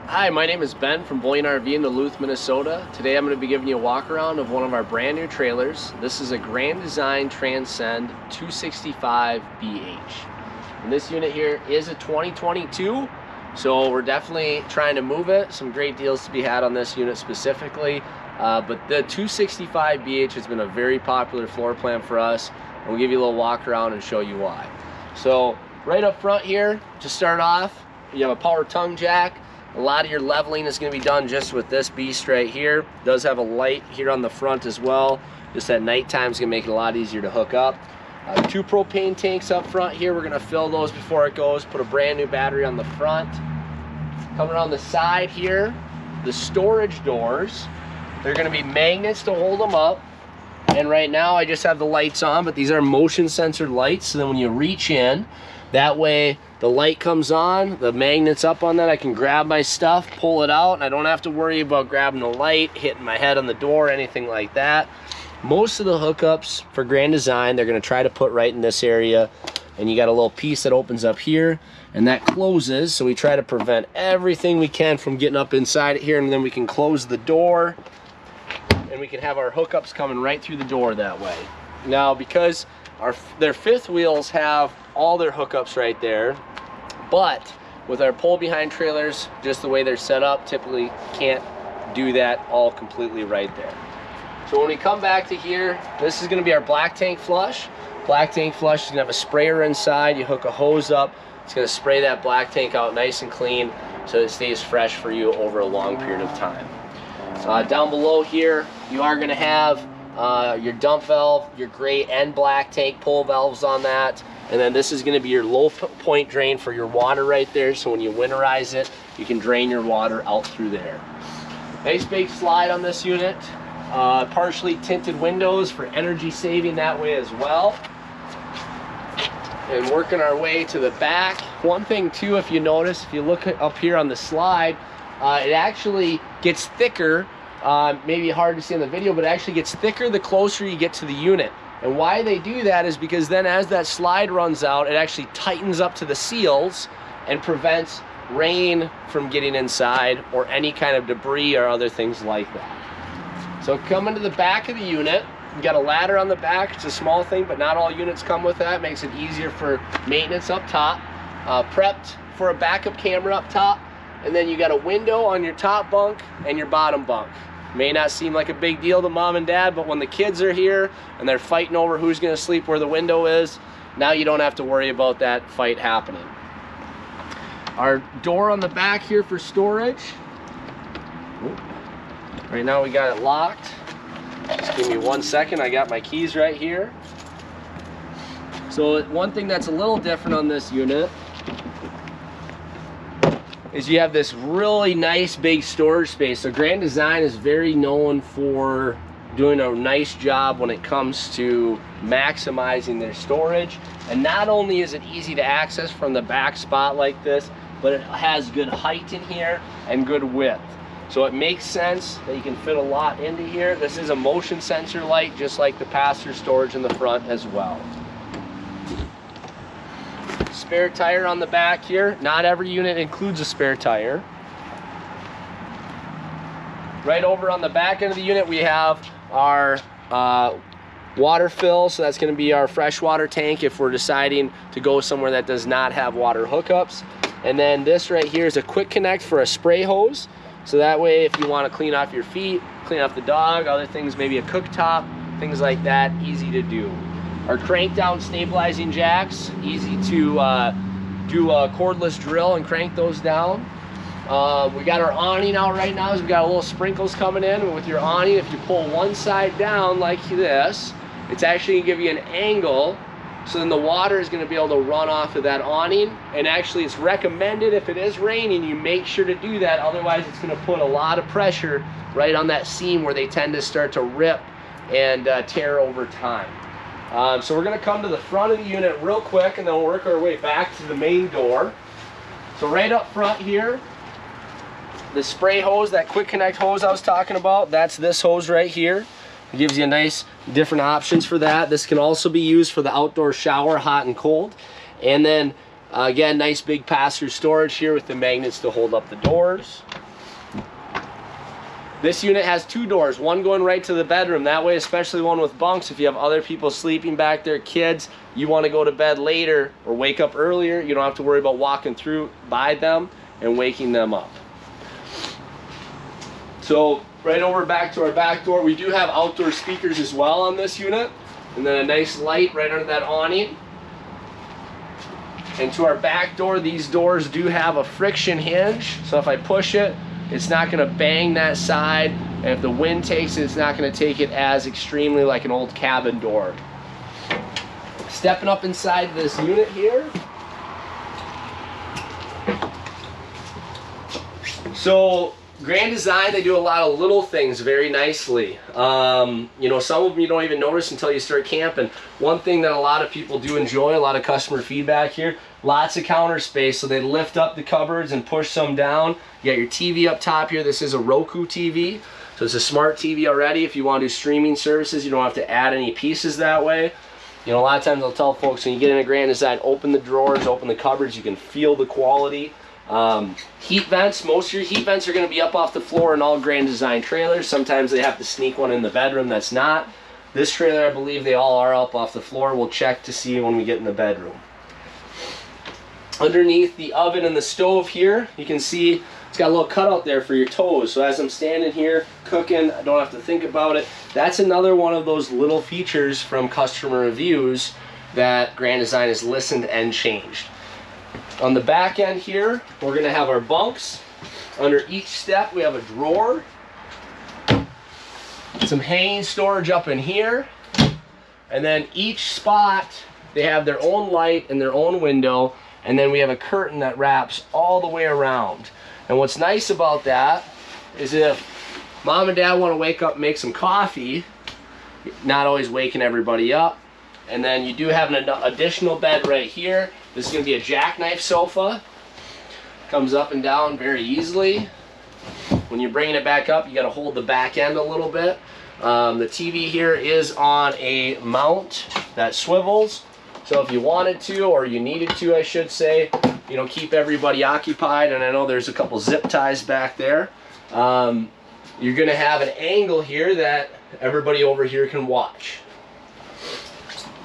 Hi, my name is Ben from Boyne RV in Duluth, Minnesota. Today I'm going to be giving you a walk around of one of our brand new trailers. This is a Grand Design Transcend 265 BH. And this unit here is a 2022, so we're definitely trying to move it. Some great deals to be had on this unit specifically. But the 265 BH has been a very popular floor plan for us. And we'll give you a little walk around and show you why. So right up front here, to start off, you have a power tongue jack. A lot of your leveling is going to be done just with this beast right here. It does have a light here on the front as well. Just at nighttime is going to make it a lot easier to hook up. Two propane tanks up front here. We're going to fill those before it goes. Put a brand new battery on the front. Coming around the side here, the storage doors. They're going to be magnets to hold them up. And right now I just have the lights on, but these are motion sensor lights. So then when you reach in, that way the light comes on, the magnet's up on that, I can grab my stuff, pull it out, and I don't have to worry about grabbing the light, hitting my head on the door, anything like that. Most of the hookups for Grand Design, they're gonna try to put right in this area, and you got a little piece that opens up here, and that closes, so we try to prevent everything we can from getting up inside it here, and then we can close the door, and we can have our hookups coming right through the door that way. Now, because their fifth wheels have all their hookups right there, but with our pull behind trailers, just the way they're set up, typically can't do that all completely right there. So when we come back to here, this is going to be our black tank flush. Black tank flush is going to have a sprayer inside. You hook a hose up, it's going to spray that black tank out nice and clean so it stays fresh for you over a long period of time. Down below here, you are going to have your dump valve, your gray and black tank pull valves on that, and then this is going to be your low point drain for your water right there, so when you winterize it, you can drain your water out through there. Nice big slide on this unit. Partially tinted windows for energy saving that way as well. And working our way to the back, one thing too, if you notice, if you look up here on the slide, it actually gets thicker. Maybe hard to see in the video, but it actually gets thicker the closer you get to the unit. And why they do that is because then as that slide runs out, it actually tightens up to the seals and prevents rain from getting inside or any kind of debris or other things like that. So coming to the back of the unit, you got a ladder on the back. It's a small thing, but not all units come with that. Makes it easier for maintenance up top. Prepped for a backup camera up top. And then you got a window on your top bunk and your bottom bunk. May not seem like a big deal to mom and dad, but when the kids are here and they're fighting over who's gonna sleep where the window is, now you don't have to worry about that fight happening. Our door on the back here for storage. Right now we got it locked. Just give me 1 second, I got my keys right here. So one thing that's a little different on this unit is you have this really nice big storage space. So Grand Design is very known for doing a nice job when it comes to maximizing their storage. And not only is it easy to access from the back spot like this, but it has good height in here and good width. So it makes sense that you can fit a lot into here. This is a motion sensor light, just like the passenger storage in the front as well. Spare tire on the back here. Not every unit includes a spare tire. Right over on the back end of the unit, we have our water fill. So that's going to be our freshwater tank if we're deciding to go somewhere that does not have water hookups. And then this right here is a quick connect for a spray hose. So that way, if you want to clean off your feet, clean off the dog, other things, maybe a cooktop, things like that, easy to do. Our crank down stabilizing jacks, easy to do a cordless drill and crank those down. We got our awning out right now, so we got a little sprinkles coming in. And with your awning, if you pull one side down like this, it's actually gonna give you an angle, so then the water is gonna be able to run off of that awning. And actually it's recommended if it is raining, you make sure to do that, otherwise it's gonna put a lot of pressure right on that seam where they tend to start to rip and tear over time. So we're going to come to the front of the unit real quick and then we'll work our way back to the main door. So right up front here, the spray hose, that quick connect hose I was talking about, that's this hose right here. It gives you a nice different options for that. This can also be used for the outdoor shower, hot and cold. And then Again, nice big pass-through storage here with the magnets to hold up the doors. This unit has 2 doors, one going right to the bedroom. That way, especially one with bunks, if you have other people sleeping back there, kids, you want to go to bed later or wake up earlier, you don't have to worry about walking through by them and waking them up. So right over back to our back door, we do have outdoor speakers as well on this unit. And then a nice light right under that awning. And to our back door, these doors do have a friction hinge. So if I push it, it's not going to bang that side. And if the wind takes it, it's not going to take it as extremely like an old cabin door. Stepping up inside this unit here. So Grand Design, they do a lot of little things very nicely. You know, some of them you don't even notice until you start camping. One thing that a lot of people do enjoy, a lot of customer feedback here, lots of counter space. So they lift up the cupboards and push some down. You got your TV up top here. This is a Roku TV. So it's a smart TV already. If you want to do streaming services, you don't have to add any pieces that way. You know, a lot of times I'll tell folks when you get in a Grand Design, open the drawers, open the cupboards, you can feel the quality. Heat vents, most of your heat vents are going to be up off the floor in all Grand Design trailers. Sometimes they have to sneak one in the bedroom that's not. This trailer, I believe they all are up off the floor. We'll check to see when we get in the bedroom. Underneath the oven and the stove here, you can see it's got a little cutout there for your toes. So as I'm standing here cooking, I don't have to think about it. That's another one of those little features from customer reviews that Grand Design has listened and changed. On the back end here, we're going to have our bunks. Under each step, we have a drawer. Some hanging storage up in here. And then each spot, they have their own light and their own window. And then we have a curtain that wraps all the way around. And what's nice about that is if mom and dad want to wake up and make some coffee, not always waking everybody up. And then you do have an additional bed right here. This is going to be a jackknife sofa. Comes up and down very easily. When you're bringing it back up, you got to hold the back end a little bit. The TV here is on a mount that swivels. So if you wanted to, or you needed to, I should say, you know, keep everybody occupied. And I know there's a couple zip ties back there. You're going to have an angle here that everybody over here can watch.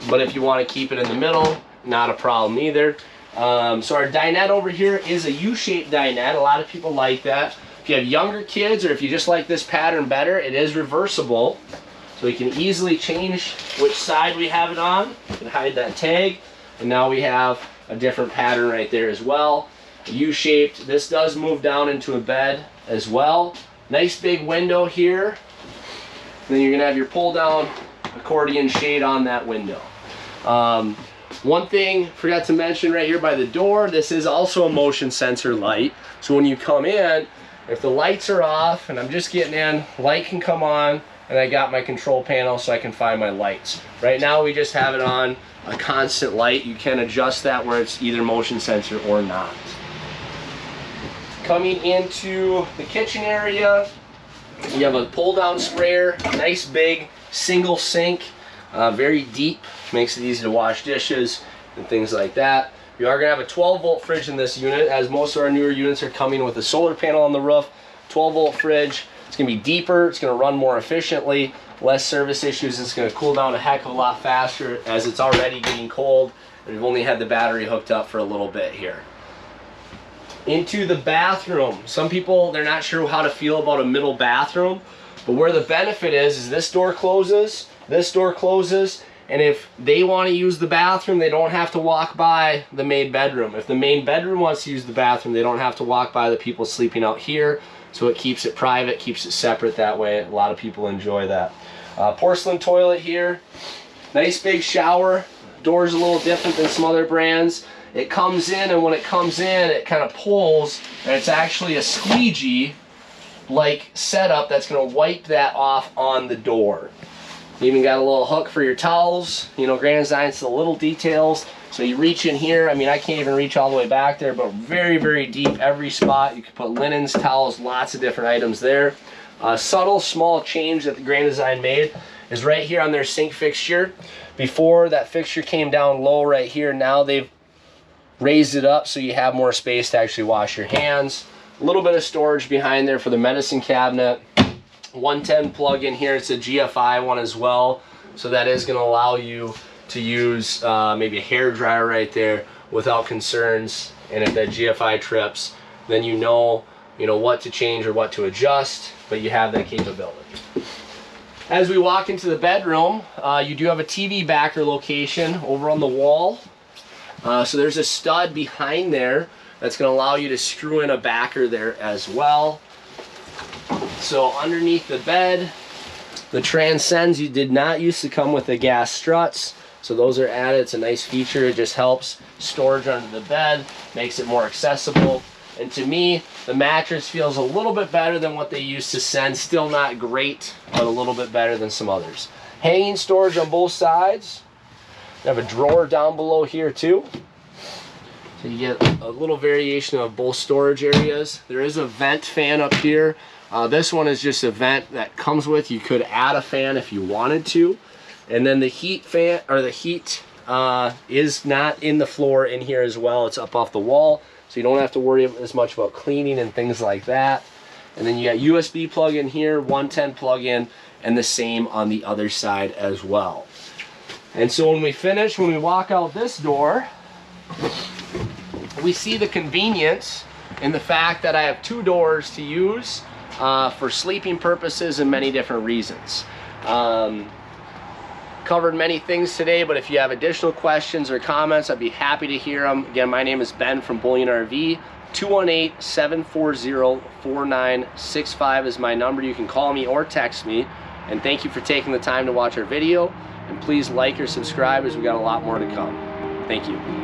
But if you want to keep it in the middle, not a problem either. So our dinette over here is a U-shaped dinette. A lot of people like that. If you have younger kids or if you just like this pattern better, it is reversible. So we can easily change which side we have it on. You can hide that tag. And now we have a different pattern right there as well. U-shaped. This does move down into a bed as well. Nice big window here. And then you're going to have your pull-down accordion shade on that window. One thing forgot to mention right here by the door, this is also a motion sensor light. So when you come in, if the lights are off and I'm just getting in, light can come on, and I got my control panel so I can find my lights. Right now we just have it on a constant light. You can adjust that where it's either motion sensor or not. Coming into the kitchen area, you have a pull down sprayer, nice big single sink, very deep, makes it easy to wash dishes and things like that. You are going to have a 12-volt fridge in this unit, as most of our newer units are coming with a solar panel on the roof. 12-volt fridge. It's going to be deeper, it's going to run more efficiently, less service issues, it's going to cool down a heck of a lot faster as it's already getting cold, and we've only had the battery hooked up for a little bit here. Into the bathroom. Some people, they're not sure how to feel about a middle bathroom, but where the benefit is this door closes, and if they want to use the bathroom, they don't have to walk by the main bedroom. If the main bedroom wants to use the bathroom, they don't have to walk by the people sleeping out here. So it keeps it private, keeps it separate that way. A lot of people enjoy that. Porcelain toilet here. Nice big shower. Door's a little different than some other brands. It comes in, and when it comes in, it kind of pulls, and it's actually a squeegee-like setup that's going to wipe that off on the door. You even got a little hook for your towels. You know, Grand Design's the little details. So you reach in here, I mean, I can't even reach all the way back there, but very, very deep every spot. You can put linens, towels, lots of different items there. A subtle, small change that the Grand Design made is right here on their sink fixture. Before, that fixture came down low right here. Now they've raised it up so you have more space to actually wash your hands. A little bit of storage behind there for the medicine cabinet. 110 plug in here. It's a GFI one as well, so that is going to allow you to use maybe a hair dryer right there without concerns. And if that GFI trips, then you know what to change or what to adjust, but you have that capability. As we walk into the bedroom, you do have a TV backer location over on the wall. So there's a stud behind there that's going to allow you to screw in a backer there as well. So underneath the bed, the Transcends, you did not used to come with the gas struts, so those are added. It's a nice feature. It just helps storage under the bed, makes it more accessible. And to me, the mattress feels a little bit better than what they used to send. Still not great, but a little bit better than some others. Hanging storage on both sides. You have a drawer down below here too. So you get a little variation of both storage areas. There is a vent fan up here. This one is just a vent that comes with. You could add a fan if you wanted to. And then the heat fan, or the heat is not in the floor in here as well. It's up off the wall, so you don't have to worry as much about cleaning and things like that. And then you got USB plug in here, 110 plug in, and the same on the other side as well. And so when we finish, when we walk out this door, we see the convenience in the fact that I have 2 doors to use for sleeping purposes and many different reasons. Covered many things today, but if you have additional questions or comments, I'd be happy to hear them. Again, my name is Ben from Bullion RV. 218-740-4965 is my number. You can call me or text me. And thank you for taking the time to watch our video. And please like or subscribe, as we got a lot more to come. Thank you.